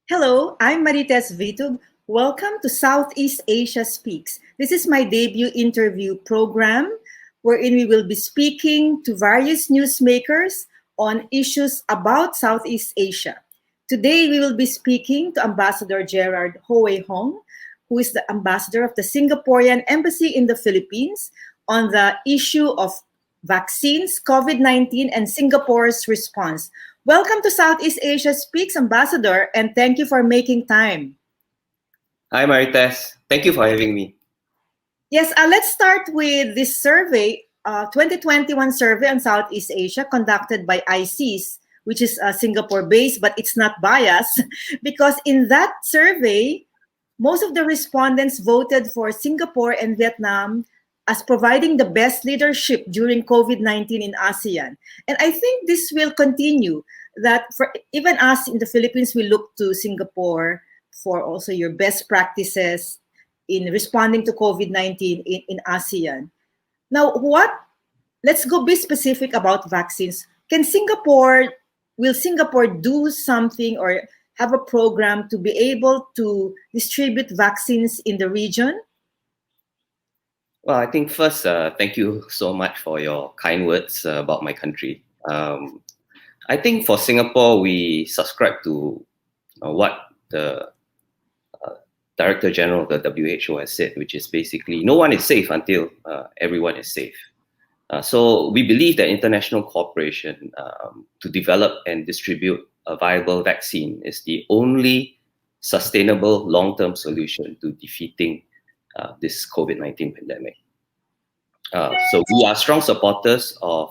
Hello, I'm Marites Vitug. Welcome to Southeast Asia Speaks. This is my debut interview program wherein we will be speaking to various newsmakers on issues about Southeast Asia. Today, we will be speaking to Ambassador Gerard Hong, who is the ambassador of the Singaporean Embassy in the Philippines, on the issue of vaccines, COVID-19, and Singapore's response. Welcome to Southeast Asia Speaks, Ambassador, and thank you for making time. Hi, Marites. Thank you for having me. Yes, let's start with this survey, 2021 survey on Southeast Asia conducted by ICES, which is Singapore-based, but it's not biased because in that survey, most of the respondents voted for Singapore and Vietnam as providing the best leadership during COVID-19 in ASEAN. And I think this will continue, that for even us in the Philippines, we look to Singapore for also your best practices in responding to COVID-19 in ASEAN. Now, let's go be specific about vaccines. Will Singapore do something or have a program to be able to distribute vaccines in the region? Well, I think first, thank you so much for your kind words about my country. I think for Singapore, we subscribe to what the Director General of the WHO has said, which is basically no one is safe until everyone is safe. So we believe that international cooperation to develop and distribute a viable vaccine is the only sustainable long-term solution to defeating this COVID-19 pandemic. So we are strong supporters of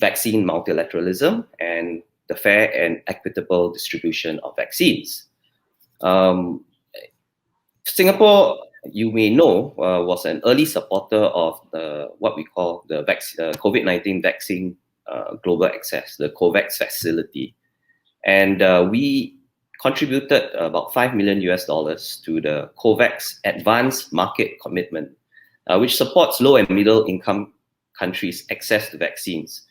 vaccine multilateralism and the fair and equitable distribution of vaccines. Singapore, you may know, was an early supporter of what we call the COVID-19 vaccine global access, the COVAX facility. And we contributed about $5 million to the COVAX Advanced Market Commitment, which supports low and middle income countries' access to vaccines.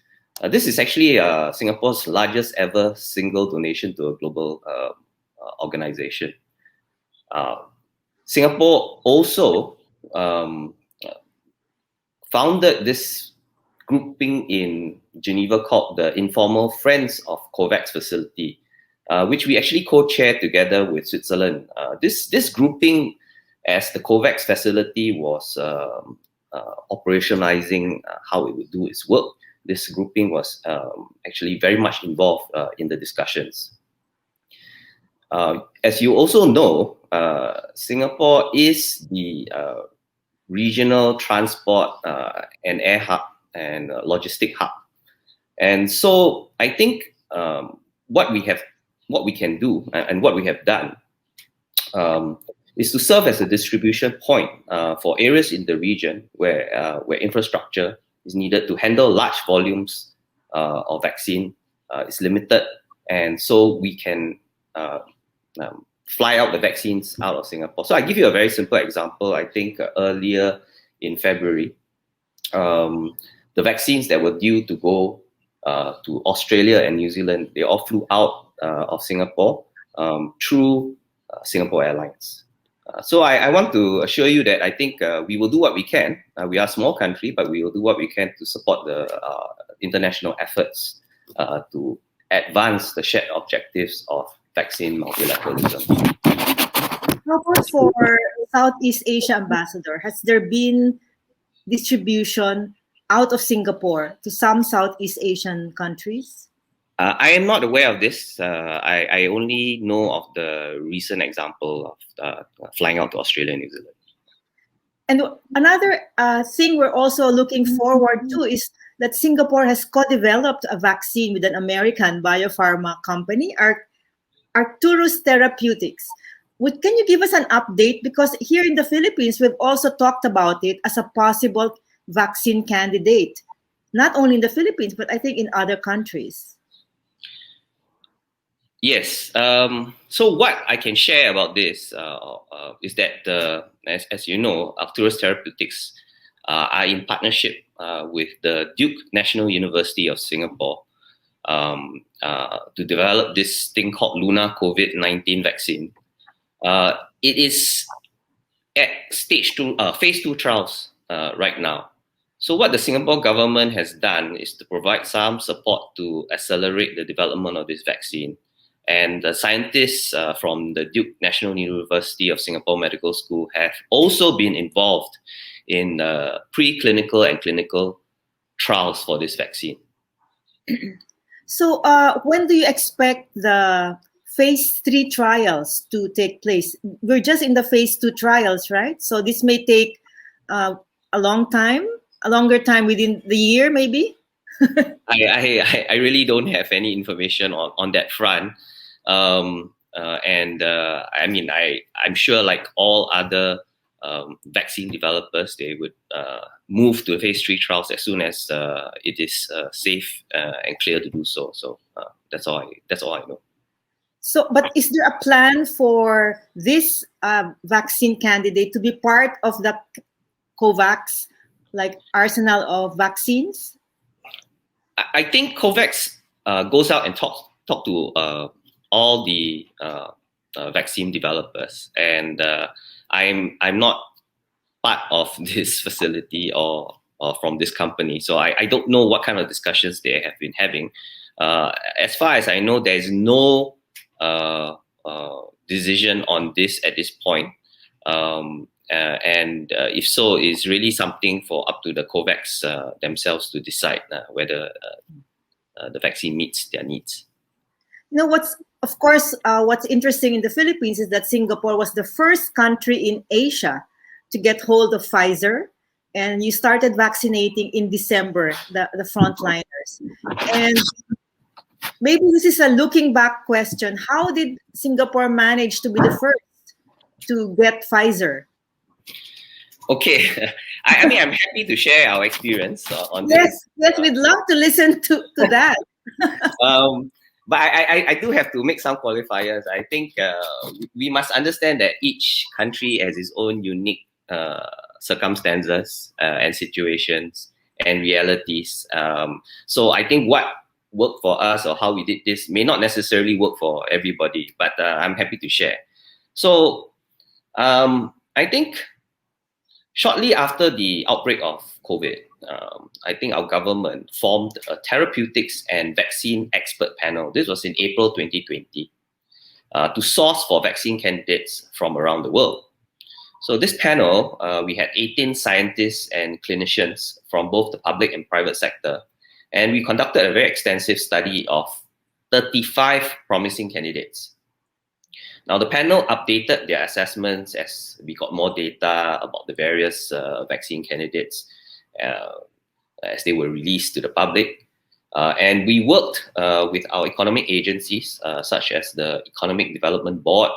This is actually Singapore's largest ever single donation to a global organization. Singapore also founded this grouping in Geneva called the Informal Friends of COVAX Facility, which we actually co-chair together with Switzerland. This grouping, as the COVAX facility was operationalizing how it would do its work, this grouping was actually very much involved in the discussions. As you also know, Singapore is the regional transport and air hub and logistic hub. And so I think what we can do and what we have done is to serve as a distribution point for areas in the region where infrastructure is needed to handle large volumes of vaccine is limited, and so we can fly out the vaccines out of Singapore. So I give you a very simple example. I think earlier in February, the vaccines that were due to go to Australia and New Zealand, they all flew out of Singapore through Singapore Airlines. So I want to assure you that I think we will do what we can. We are a small country, but we will do what we can to support the international efforts to advance the shared objectives of vaccine multilateralism. How about for Southeast Asia Ambassador? Has there been distribution out of Singapore to some Southeast Asian countries? I am not aware of this. I only know of the recent example of flying out to Australia and New Zealand. And another thing we're also looking forward to is that Singapore has co-developed a vaccine with an American biopharma company, Arcturus Therapeutics. Can you give us an update? Because here in the Philippines, we've also talked about it as a possible vaccine candidate, not only in the Philippines, but I think in other countries. Yes. So what I can share about this is that, as you know, Arcturus Therapeutics are in partnership with the Duke National University of Singapore to develop this thing called Luna COVID-19 vaccine. It is at phase 2 trials right now. So what the Singapore government has done is to provide some support to accelerate the development of this vaccine. And the scientists from the Duke National University of Singapore Medical School have also been involved in preclinical and clinical trials for this vaccine. So when do you expect the phase 3 trials to take place? We're just in the phase 2 trials, right? So this may take a longer time within the year, maybe? I really don't have any information on that front. I'm sure like all other vaccine developers, they would move to phase 3 trials as soon as it is safe and clear to do so. So that's all I know. So, but is there a plan for this vaccine candidate to be part of the COVAX arsenal of vaccines? I think COVAX goes out and talk to all the vaccine developers, and I'm not part of this facility or from this company, so I don't know what kind of discussions they have been having. As far as I know, there is no decision on this at this point. And if so, it's really something for up to the COVAX themselves to decide whether the vaccine meets their needs. What's interesting in the Philippines is that Singapore was the first country in Asia to get hold of Pfizer, and you started vaccinating in December, the frontliners. And maybe this is a looking back question. How did Singapore manage to be the first to get Pfizer? Okay, I'm happy to share our experience on this. Yes, we'd love to listen to that. But I do have to make some qualifiers. I think we must understand that each country has its own unique circumstances and situations and realities. So I think what worked for us or how we did this may not necessarily work for everybody, but I'm happy to share. So I think shortly after the outbreak of COVID, I think our government formed a therapeutics and vaccine expert panel. This was in April 2020 to source for vaccine candidates from around the world. So this panel, we had 18 scientists and clinicians from both the public and private sector. And we conducted a very extensive study of 35 promising candidates. Now, the panel updated their assessments as we got more data about the various vaccine candidates as they were released to the public. And we worked with our economic agencies, such as the Economic Development Board,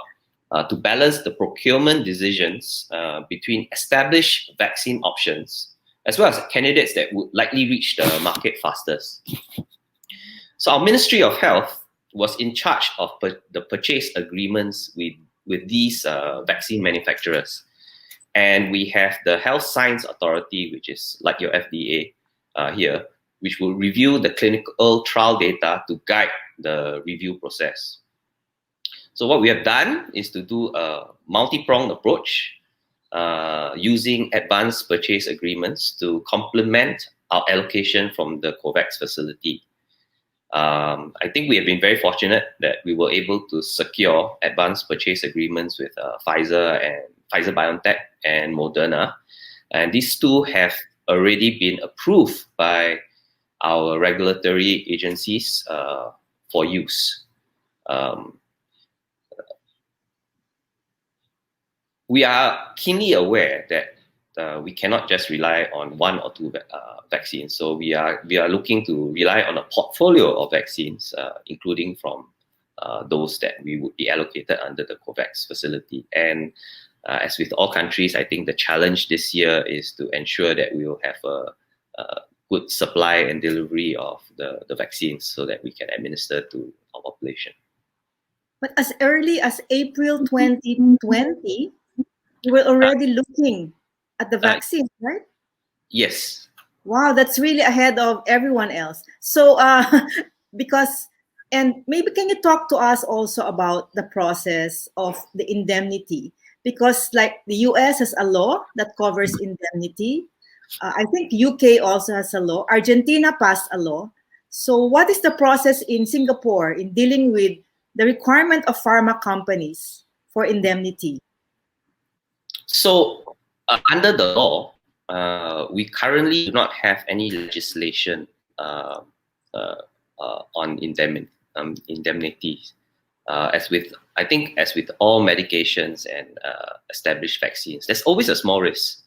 to balance the procurement decisions between established vaccine options as well as candidates that would likely reach the market fastest. So our Ministry of Health was in charge of the purchase agreements with these vaccine manufacturers. And we have the Health Science Authority, which is like your FDA here, which will review the clinical trial data to guide the review process. So what we have done is to do a multi-pronged approach using advanced purchase agreements to complement our allocation from the COVAX facility. I think we have been very fortunate that we were able to secure advanced purchase agreements with Pfizer BioNTech and Moderna. And these two have already been approved by our regulatory agencies for use. We are keenly aware that we cannot just rely on one or two vaccines. So we are looking to rely on a portfolio of vaccines, including from those that we would be allocated under the COVAX facility. And as with all countries, I think the challenge this year is to ensure that we will have a good supply and delivery of the vaccines so that we can administer to our population. But as early as April 2020, we were already looking at the vaccine, right? Yes. Wow, that's really ahead of everyone else. So, because, and maybe can you talk to us also about the process of the indemnity? Because, like, the US has a law that covers indemnity. I think UK also has a law. Argentina passed a law. So, what is the process in Singapore in dealing with the requirement of pharma companies for indemnity? So, under the law, we currently do not have any legislation uh, on indemnities. As with, I think, as with all medications and established vaccines, there's always a small risk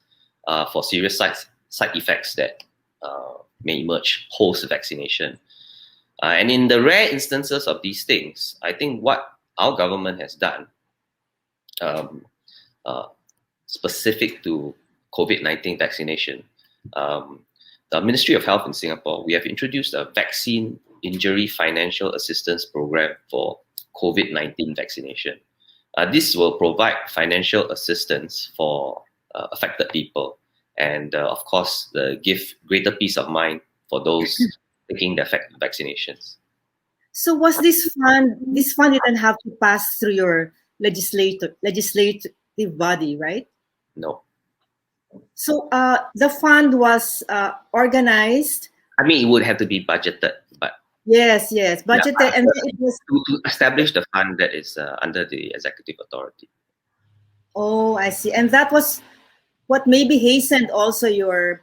for serious side effects that may emerge post vaccination. And in the rare instances of these things, I think what our government has done, um, uh, specific to COVID-19 vaccination, um, the Ministry of Health in Singapore, we have introduced a vaccine injury financial assistance program for COVID-19 vaccination. This will provide financial assistance for affected people, and of course, give greater peace of mind for those taking the vaccinations. So was this fund didn't have to pass through your legislative body, right? No, So the fund was organized. I mean it would have to be budgeted, but Yes, yes, yeah, budgeted, and then it was. to establish the fund that is under the executive authority. Oh, I see. And that was what maybe hastened also your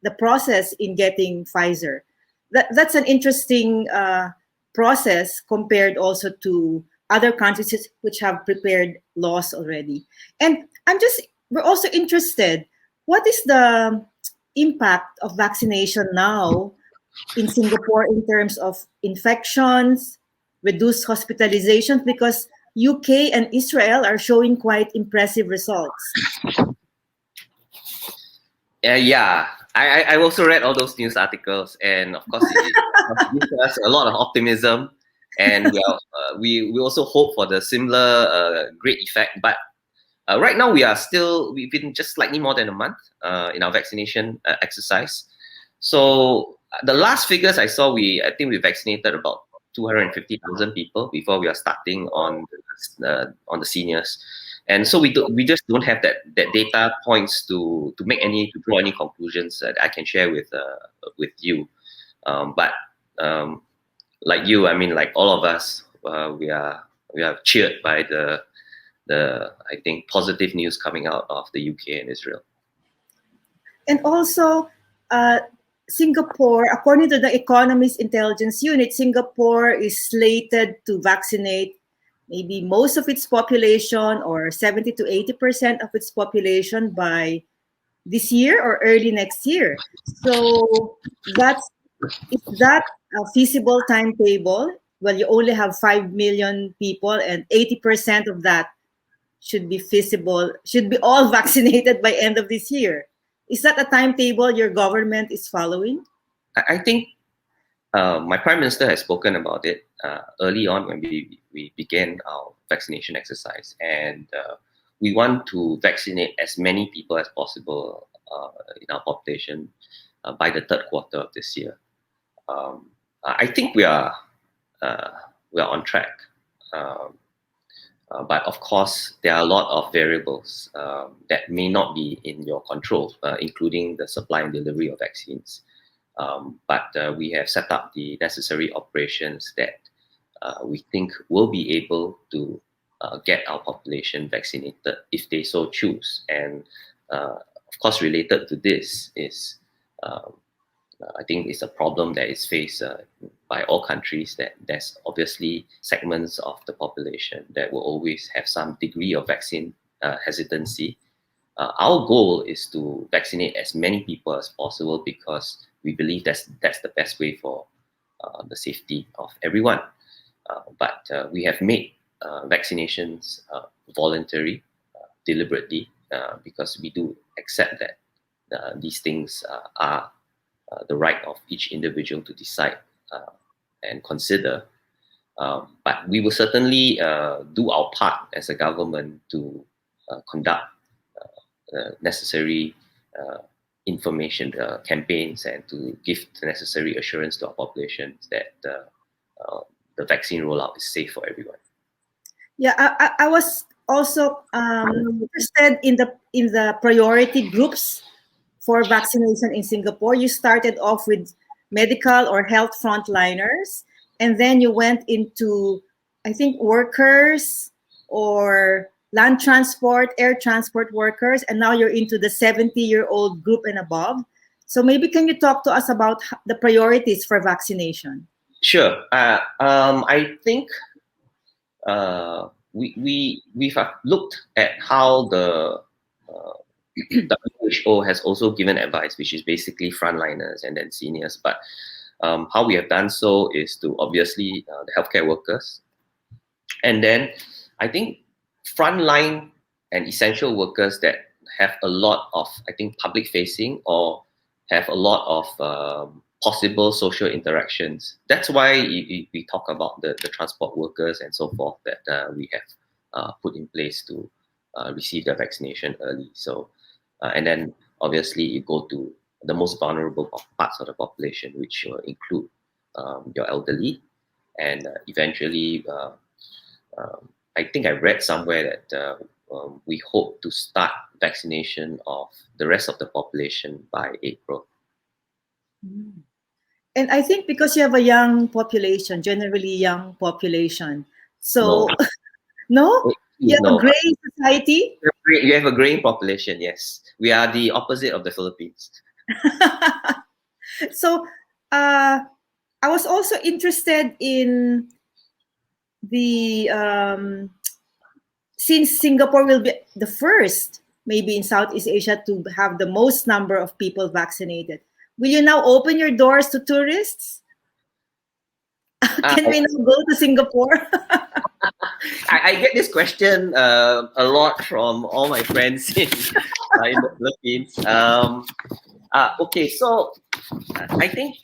the process in getting Pfizer. That's an interesting process compared also to other countries which have prepared laws already. And we're also interested. What is the impact of vaccination now in Singapore in terms of infections, reduced hospitalizations? Because UK and Israel are showing quite impressive results. Yeah, I also read all those news articles, and of course, it gives us a lot of optimism, and we also hope for the similar great effect. But right now, we've been just slightly more than a month in our vaccination exercise. So the last figures I saw, I think we vaccinated about 250,000 people before we are starting on the seniors. And so we just don't have that data points to draw any conclusions that I can share with you. But like you, I mean, like all of us, we are cheered by the I think positive news coming out of the UK and Israel. And also, uh, Singapore, according to the Economist Intelligence Unit, Singapore is slated to vaccinate maybe most of its population or 70 to 80% of its population by this year or early next year. So is that a feasible timetable? Well, you only have 5 million people and 80% of that should be all vaccinated by end of this year. Is that a timetable your government is following? I think my prime minister has spoken about it early on when we began our vaccination exercise, and we want to vaccinate as many people as possible in our population by the third quarter of this year. I think we are on track. Um, but of course, there are a lot of variables that may not be in your control, including the supply and delivery of vaccines. But we have set up the necessary operations that we think will be able to get our population vaccinated if they so choose. And of course, related to this is I think it's a problem that is faced by all countries, that there's obviously segments of the population that will always have some degree of vaccine hesitancy. Our goal is to vaccinate as many people as possible because we believe that's the best way for the safety of everyone. But we have made vaccinations voluntary, deliberately, because we do accept that these things are the right of each individual to decide and consider. But we will certainly do our part as a government to conduct necessary information campaigns and to give the necessary assurance to our population that the vaccine rollout is safe for everyone. Yeah, I was also interested in the priority groups for vaccination in Singapore. You started off with medical or health frontliners, and then you went into, I think, workers or land transport, air transport workers, and now you're into the 70-year-old group and above. So maybe can you talk to us about the priorities for vaccination? Sure. I think we've looked at how the WHO has also given advice, which is basically frontliners and then seniors. But how we have done so is to obviously the healthcare workers, and then I think frontline and essential workers that have a lot of, I think, public facing or have a lot of possible social interactions. That's why we talk about the transport workers and so forth that we have put in place to receive the vaccination early. So, and then obviously you go to the most vulnerable parts of the population, which will include your elderly, and eventually, I think I read somewhere that we hope to start vaccination of the rest of the population by April. And I think because you have a young population, generally young population, so no, you have a gray society. You have a graying population. Yes, we are the opposite of the Philippines. So, I was also interested in the since Singapore will be the first, maybe in Southeast Asia, to have the most number of people vaccinated. Will you now open your doors to tourists? Can we now go to Singapore? I get this question a lot from all my friends in the Philippines. Okay, so I think,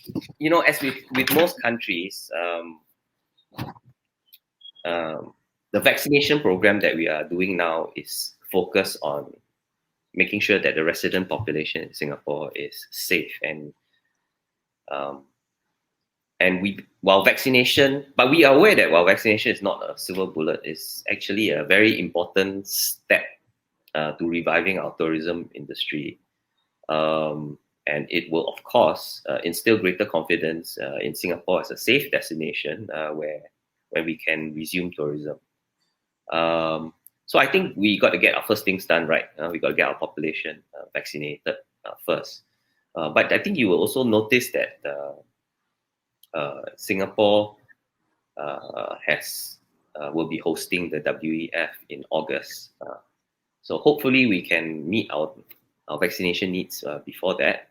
as with most countries, the vaccination program that we are doing now is focused on making sure that the resident population in Singapore is safe and while vaccination, but we are aware that while vaccination is not a silver bullet, it's actually a very important step to reviving our tourism industry. And it will, of course, instill greater confidence in Singapore as a safe destination where we can resume tourism. So I think we got to get our first things done right. We got to get our population vaccinated first. But I think you will also notice that Singapore will be hosting the WEF in August. So hopefully we can meet our vaccination needs before that.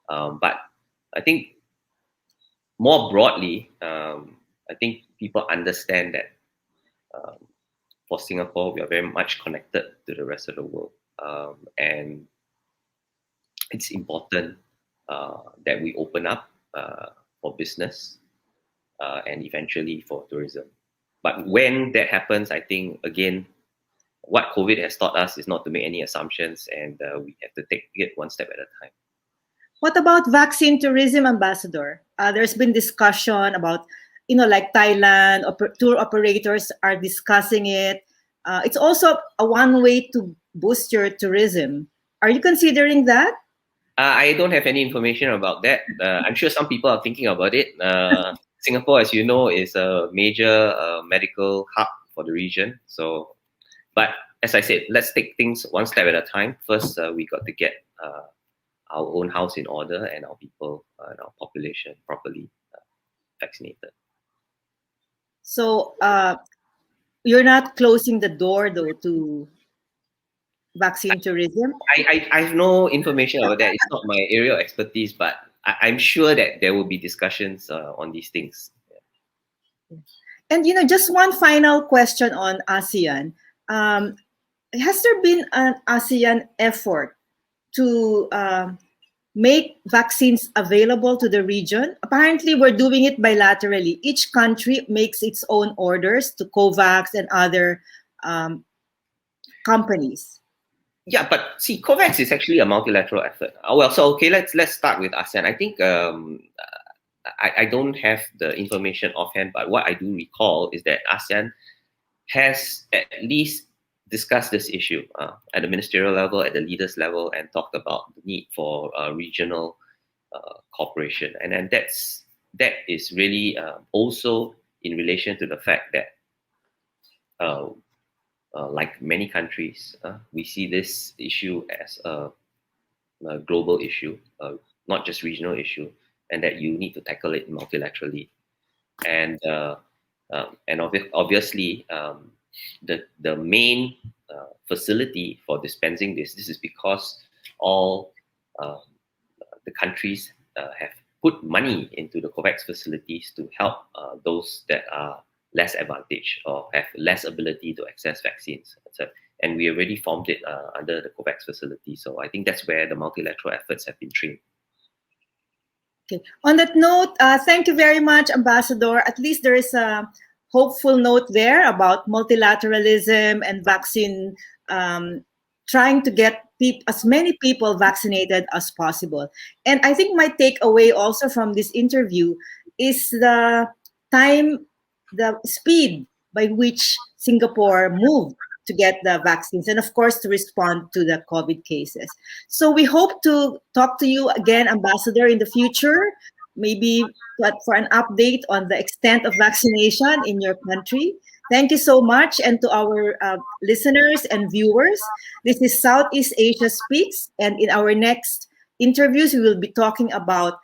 But I think more broadly, I think people understand that for Singapore, we are very much connected to the rest of the world. And it's important that we open up for business and eventually for tourism. But when that happens, I think, again, what COVID has taught us is not to make any assumptions, and we have to take it one step at a time. What about vaccine tourism, Ambassador? There's been discussion about, like Thailand, tour operators are discussing it. It's also a one way to boost your tourism. Are you considering that? I don't have any information about that. I'm sure some people are thinking about it. Singapore, as you know, is a major medical hub for the region. So, but as I said, let's take things one step at a time. First, we got to get our own house in order and our people and our population properly vaccinated. So you're not closing the door, though, to vaccine tourism? I have no information about that. It's not my area of expertise, but I'm sure that there will be discussions on these things. And just one final question on ASEAN. Has there been an ASEAN effort to make vaccines available to the region? Apparently, we're doing it bilaterally. Each country makes its own orders to COVAX and other companies. Yeah, but see, COVAX is actually a multilateral effort. Well, so okay, let's start with ASEAN. I think I don't have the information offhand, but what I do recall is that ASEAN has at least discussed this issue at the ministerial level, at the leaders level, and talked about the need for regional cooperation. And then that is really also in relation to the fact that uh, like many countries, we see this issue as a global issue, not just regional issue, and that you need to tackle it multilaterally. And obviously, the main facility for dispensing this is because all the countries have put money into the COVAX facilities to help those that are less advantaged or have less ability to access vaccines. And we already formed it under the COVAX facility. So I think that's where the multilateral efforts have been trained. Okay. On that note, thank you very much, Ambassador. At least there is a hopeful note there about multilateralism and vaccine, trying to get as many people vaccinated as possible. And I think my takeaway also from this interview is the speed by which Singapore moved to get the vaccines and, of course, to respond to the COVID cases. So we hope to talk to you again, Ambassador, in the future, maybe for an update on the extent of vaccination in your country. Thank you so much. And to our listeners and viewers, this is Southeast Asia Speaks. And in our next interviews, we will be talking about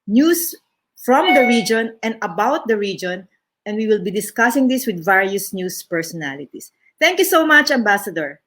news from the region and about the region. And we will be discussing this with various news personalities. Thank you so much, Ambassador.